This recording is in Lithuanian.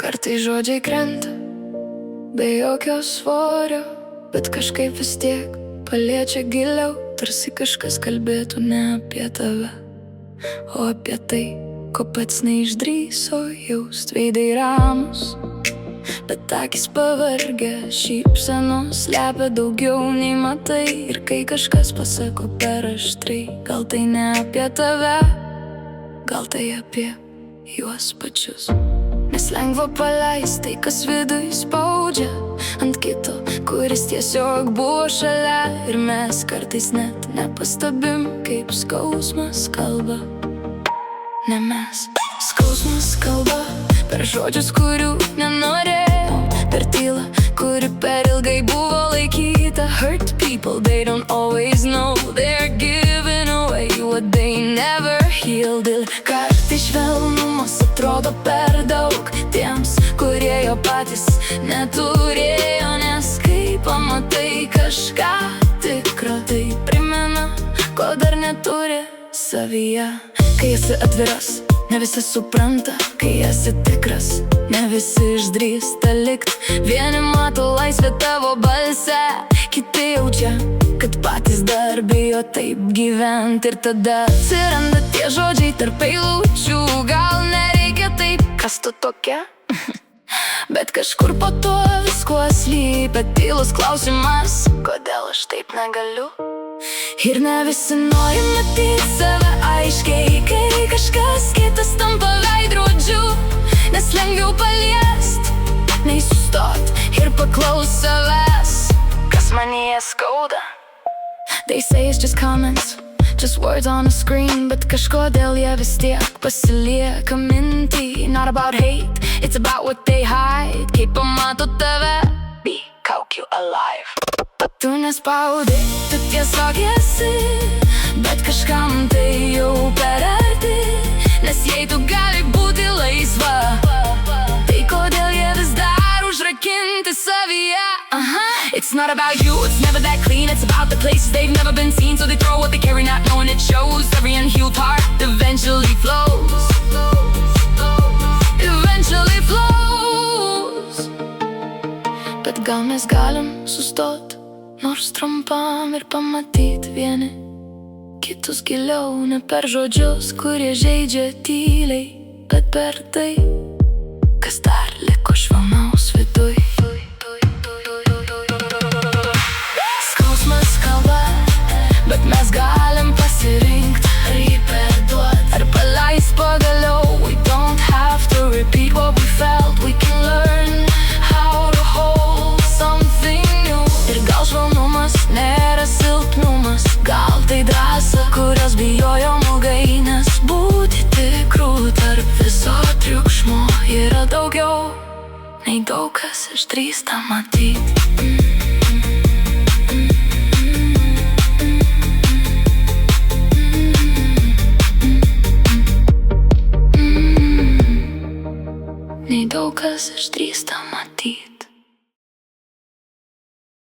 Kartais žodžiai krenta be jokio svorio, bet kažkaip vis tiek paliečia giliau, tarsi kažkas kalbėtų ne apie tave, o apie tai, ko pats neišdrįso jaust. Veidai ramus, bet akys pavargę, šypsenos slepia daugiau nei matai. Ir kai kažkas pasako per aštrai, gal tai ne apie tave, gal tai apie juos pačius. Nes lengva paleisti tai, kas viduj spaudžia ant kito, kuris tiesiog buvo šalia. Ir mes kartais net nepastebim, kaip skausmas kalba. Ne mes. Skausmas kalba per žodžius, kurių nenorėjom, per tylą, kuri per ilgai buvo laikyta. Hurt people, they don't always know they're giving away what they never healed. Ir kartais švelnumas atrodo per daug tiems, kurie jo patys neturėjo. Nes kai pamatai kažką tikro, tai primena, ko dar neturi savyje. Kai esi atviras, ne visi supranta, kai esi tikras, ne visi išdrįsta likt. Vieni mato laisvę tavo balse, kiti jaučia, kad patys dar bijo taip gyvent. Ir tada atsiranda tie žodžiai tarp eilučių. Gal nereikia taip, kas tu tokia? Bet kažkur po to viskuo slypia tylus klausimas, kodėl aš taip negaliu? Ir ne visi nori matyti save aiškiai, kai kažkas kitas tampa veidrodžiu. Nes lengviau paliest, nei sustot ir paklaus savęs, kas manyje skauda. They say it's just comments, just words on a screen, bet kažkodėl jie vis tiek pasilieka minty. Not about hate, it's about what they hide. Kai pamato tave, be kaukiu alive. Tu nespaudai, tu tiesiog esi, bet kažkam tai jau per arti. Nes jei tu gali būti laisva, tai kodėl jie vis dar užrakinti savyje? It's not about you, it's never that clean. It's about the places they've never been seen, so they throw what they carry not knowing it shows. Every unhealed heart eventually flows. Eventually flows. Bet gal mes galim sustot nors trumpam ir pamatyt vieni kitus giliau. Ne per žodžius, kurie žaidžia tyliai, bet per tai, kas dar liko švelnaus viduj. Skausmas kalba, bet mes galim pasirinkt, ar jį perduot, ar paleist pagaliau. We don't have to repeat what we felt, we can learn how to hold something new. Ir gal švelnumas nėra silpnumas, gal tai drąsa, kurios bijojom ilgai. Nes būti tikru tarp viso triukšmo yra daugiau, nei daug kas išdrįsta matyt. Nei daug kas išdrįsta